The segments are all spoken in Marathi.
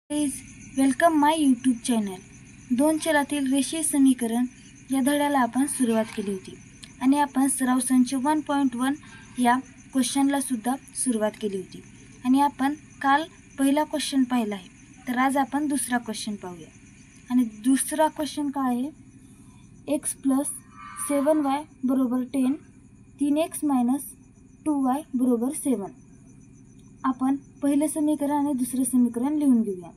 Please welcome my YouTube channel. दोन चलातील रेषीय समीकरण या धड्याला आपण सुरुवात केली होती आणि आपण सराव संच 1.1 या क्वेश्चनला सुद्धा सुरुवात केली होती आणि आपण काल पहिला क्वेश्चन पाहिला आहे। तर आज आपण दुसरा क्वेश्चन पाहूया आणि दुसरा क्वेश्चन काय आहे, x + 7y = 10, 3x - 2y = 7। आपण पहिलं समीकरण आणि दुसरं समीकरण लिहून घेऊया।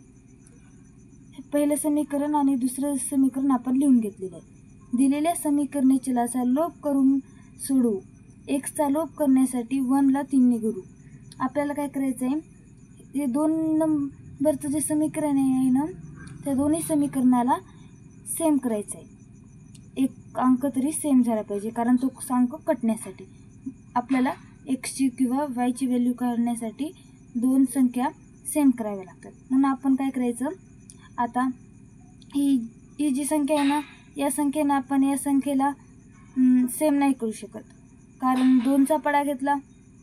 पहिलं समीकरण आणि दुसरं समीकरण आपण लिहून घेतलेलं आहे। दिलेल्या समीकरणे चलाचा लोप करून सोडवू। x चा लोप करण्यासाठी 1 ला 3 ने करू। आपल्याला काय करायचं आहे, हे 2 नंबरचं जे समीकरण आहे ना, त्या दोन्ही समीकरणाला सेम करायचं आहे। एक अंक तरी सेम झाला पाहिजे, कारण तो अंक कटण्यासाठी आपल्याला x ची किंवा y ची व्हॅल्यू काढण्यासाठी दोन संख्या सेम कराव्या लागतात। म्हणून आपण काय करायचं, आता ही जी संख्या आहे ना, या संख्येनं आपण या संख्येला सेम नाही करू शकत, कारण 2 चा पडा घेतला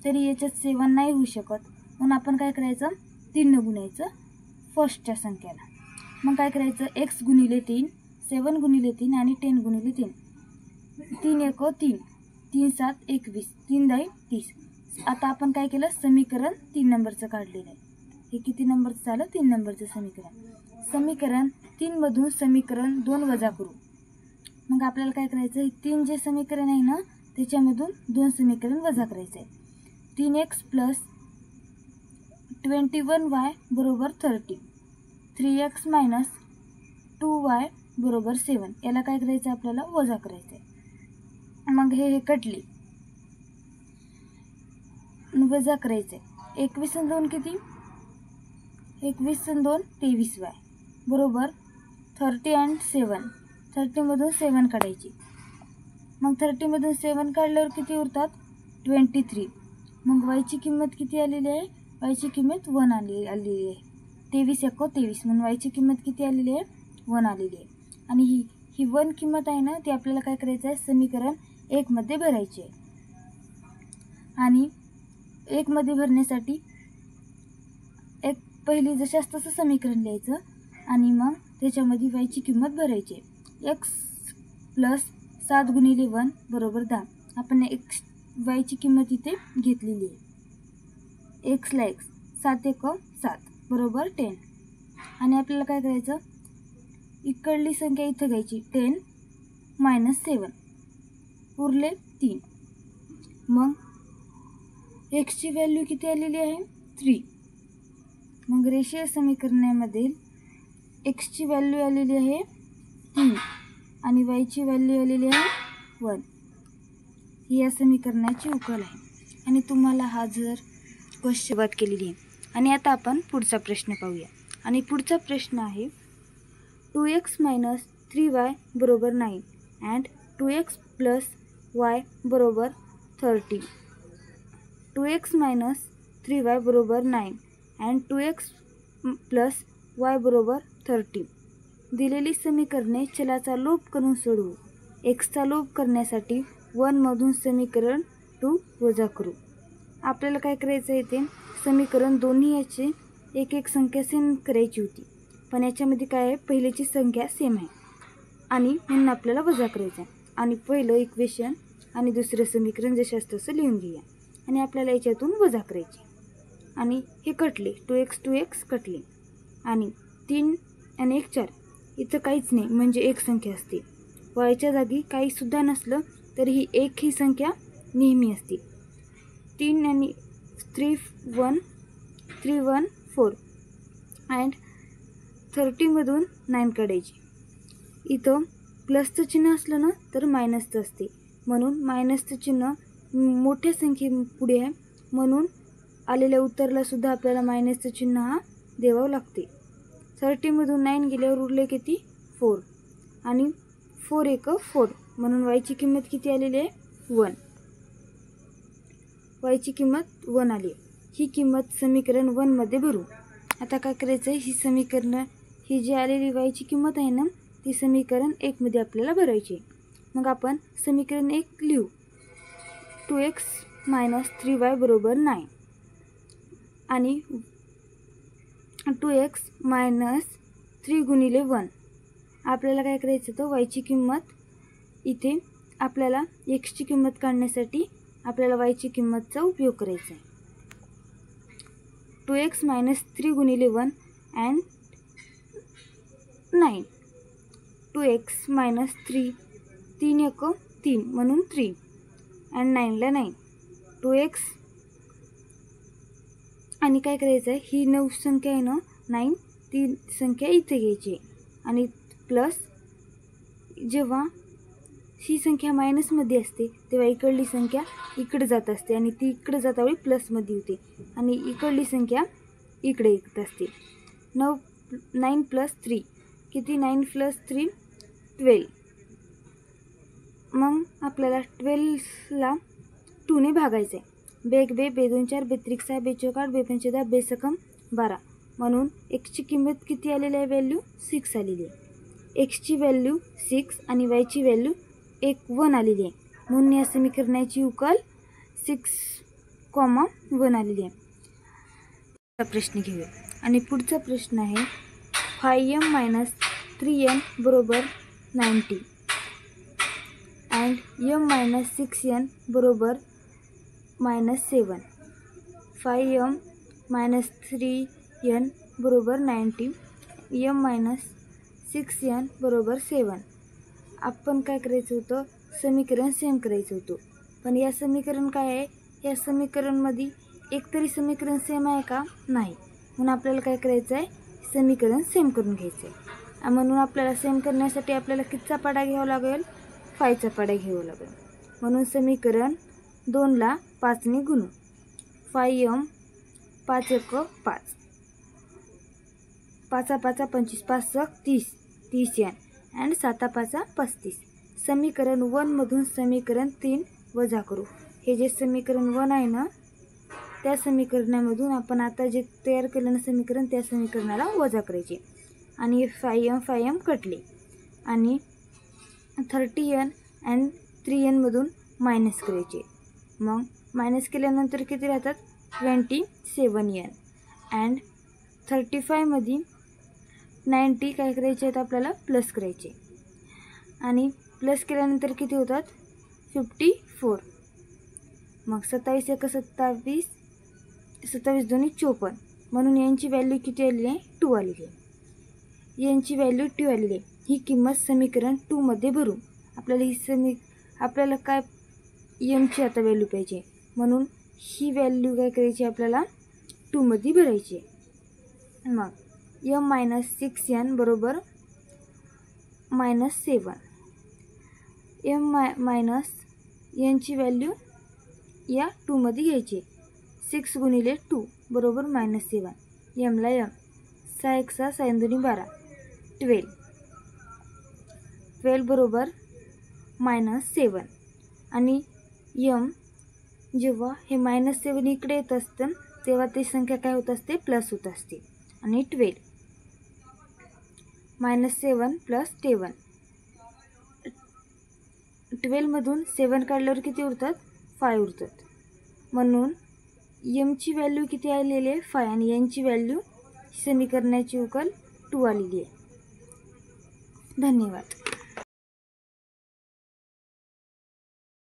तरी याच्यात 7 नाही होऊ शकत। म्हणून आपण काय करायचं, 3 ने गुणायचं फर्स्टच्या संख्याला। मग काय करायचं, x × 3, 7 × 3 आणि 10 × 3, 3 × 1 3, 3 × 7 21, 3 × 10 30। आता आपण काय केलं, समीकरण 3 नंबरचं काढलेलं आहे। हे किती नंबरचं झालं, 3 नंबरचं समीकरण। समीकरण 3 मधून समीकरण 2 वजा करू। मग आपल्याला काय करायचं, 3 जे समीकरण आहे ना, त्याच्यामधून 2 समीकरण वजा करायचं आहे। 3x + 21y = 30, 3x - 2y = 7। याला काय करायचं, आपल्याला वजा करायचं आहे। मग हे कटले वजा करायचं आहे। 21 आणि 2 किती, 21 आणि 2 23y बरोबर 30 आणि 7, 30 मधून 7 काढायची। मग 30 मधून 7 काढल्यावर किती उरतात, 23। मग y ची किंमत किती आलेली आहे, y ची किंमत 1 आलेली आहे। 23 × 23 म्हणून y ची किंमत किती आलेली आहे, 1 आलेली आहे। आणि ही 1 किंमत आहे ना, ती आपल्याला काय करायचं आहे, समीकरण 1 मध्ये भरायची आहे। आणि 1 मध्ये भरण्यासाठी एक पहिली जशास तसं समीकरण लिहायचं आणि मग त्याच्यामध्ये y ची किंमत भरायची आहे। x + 7 × 1 = 10। आपण y ची किंमत इथे घेतलेली आहे। x ला x, 7 × 1 7 बरोबर 10। आणि आपल्याला काय करायचं, इकडली संख्या इथं घ्यायची, 10 - 7 उरले 3। मग x ची व्हॅल्यू किती आलेली आहे, 3। मग रेषीय समीकरणामध्ये x ची व्हॅल्यू आलेली आहे 3 आणि y ची व्हॅल्यू आलेली आहे 1। ही या समीकरणाची उकल आहे आणि तुम्हाला हा जर सुरुवात केलेली आहे। आणि आता आपण पुढचा प्रश्न पाहूया आणि पुढचा प्रश्न आहे, 2x - 3y = 9 and 2x + y = 30। 2x - 3y = 9 and 2x + y = 30। दिलेली समीकरणे चलाचा लोप करून सोडवू। x चा लोप करण्यासाठी 1 मधून समीकरण 2 वजा करू। आपल्याला काय करायचं आहे, ते समीकरण दोन्ही याचे एक एक संख्या सेम करायची होती, पण याच्यामध्ये काय आहे, पहिल्याची संख्या सेम आहे आणि म्हणून आपल्याला वजा करायचं आहे। आणि पहिलं इक्वेशन आणि दुसरं समीकरण जशास तसं लिहून घेऊया आणि आपल्याला याच्यातून वजा करायचे। आणि हे कटले, 2x कटले आणि 3 आणि 1 4, इथं काहीच नाही म्हणजे एक संख्या असते। वायच्या जागी काही सुद्धा नसलं तरी ही एक ही संख्या नेहमी असते। 3 आणि 3 1 4 अँड 30 मधून 9 काढायची। इथं प्लसचं चिन्ह असलं ना तर मायनसचं असते, म्हणून मायनसचं चिन्ह मोठ्या संख्येपुढे आहे, म्हणून आलेल्या उत्तराला सुद्धा आपल्याला मायनसचं चिन्ह हा द्यावं लागते। 30 मधून 9 गेल्यावर उरले किती, 4 आणि 4 × 1 4 म्हणून y ची किंमत किती आलेली आहे, 1। y ची किंमत 1 आली। ही किंमत समीकरण 1 मध्ये भरू। आता काय करायचं, ही समीकरण ही जी आलेली y ची किंमत आहे ना, ती समीकरण 1 मध्ये आपल्याला भरायची। मग आपण समीकरण 1 लिहू, 2x - 3y = 9 आणि 2x मायनस 3 गुणिले 1. आपल्याला काय करायचं तर वायची किंमत इथे आपल्याला एक्सची किंमत काढण्यासाठी आपल्याला वायची किंमतचा उपयोग करायचा आहे. 2x मायनस 3 गुणिले 1 अँड 9. 2x मायनस 3 3 1 3 म्हणून 3 अँड 9ला 9. 2x आणि काय करायचं आहे, ही 9 संख्या आहे ना, 9 ती संख्या इथे घ्यायची आणि प्लस जेव्हा ही संख्या मायनसमध्ये असते तेव्हा इकडली संख्या इकडे जात असते आणि ती इकडे जातावेळी प्लसमध्ये होते आणि इकडली संख्या इकडे येत असते. 9 प्लस 3 किती, 9 प्लस 3 12. मग आपल्याला 12ला 2ने भागायचं आहे. बेग बे 2 4 बेत्रिक 6 बेचोक 8 बेपंचे 10 बेसकम 12 म्हणून एक्सची किंमत किती आलेली आहे, व्हॅल्यू 6 आलेली आहे. एक्सची व्हॅल्यू 6 आणि वायची व्हॅल्यू 1 आलेली आहे म्हणून या समीकरणाची उकल 6,1 आलेली आहे. प्रश्न घेऊया आणि पुढचा प्रश्न आहे 5m मायनस 3n बरोबर 90 अँड m मायनस 6n बरोबर -7. 5m मायनस 3n बरोबर 90, m मायनस 6n बरोबर 7. आपण काय करायचं होतं, समीकरण सेम करायचं होतं. पण या समीकरण काय आहे, या समीकरणमध्ये एकतरी समीकरण सेम आहे का, नाही. म्हणून आपल्याला काय करायचं आहे, समीकरण सेम करून घ्यायचं आहे. म्हणून आपल्याला सेम करण्यासाठी आपल्याला कितीचा पाडा घ्यावा लागेल, 5चा पाडा घ्यावा लागेल. म्हणून समीकरण 2ला 5ने गुणू. 5m 5 1 5 5 5 25 5 30 30n and 7 5 35. समीकरण 1 मधून समीकरण 3 वजा करू. हे जे समीकरण 1 आहे ना, त्या समीकरणामधून आपण आता जे तयार केलं ना समीकरण, त्या समीकरणाला वजा करायचे आणि 5m कटले आणि 30n अँड 3n मधून मायनस करायचे. मग मायनस केल्यानंतर किती राहतात, 27n अँड 35 मध्ये 90 काय करायचे आहेत, आपल्याला प्लस करायचे आणि प्लस केल्यानंतर किती होतात, 54. मग 27 1 27 27 2 54 म्हणून यांची व्हॅल्यू किती आलेली आहे, 2 आलेली आहे. यांची व्हॅल्यू 2 आलेली आहे. ही किंमत समीकरण 2 मध्ये भरू. आपल्याला आपल्याला काय एमची आता व्हॅल्यू पाहिजे म्हणून ही व्हॅल्यू काय करायची, आपल्याला 2 मध्ये भरायची. मग m मायनस 6n बरोबर -7. m मायनस यांची व्हॅल्यू या 2 मध्ये घ्यायची. 6 गुणिले 2 बरोबर -7. mला m 6 1 6 6 2 12 12 बरोबर -7 आणि m जेव्हा हे -7 इकडे येत असतं तेव्हा ती संख्या काय होत असते, प्लस होत असते आणि 12 -7 प्लस 7. 12 मधून 7 काढल्यावर किती उरतात, 5 उरतात. म्हणून mची व्हॅल्यू किती आलेली आहे, 5 आणि यांची व्हॅल्यू समीकरणाची उकल 2 आलेली आहे. धन्यवाद.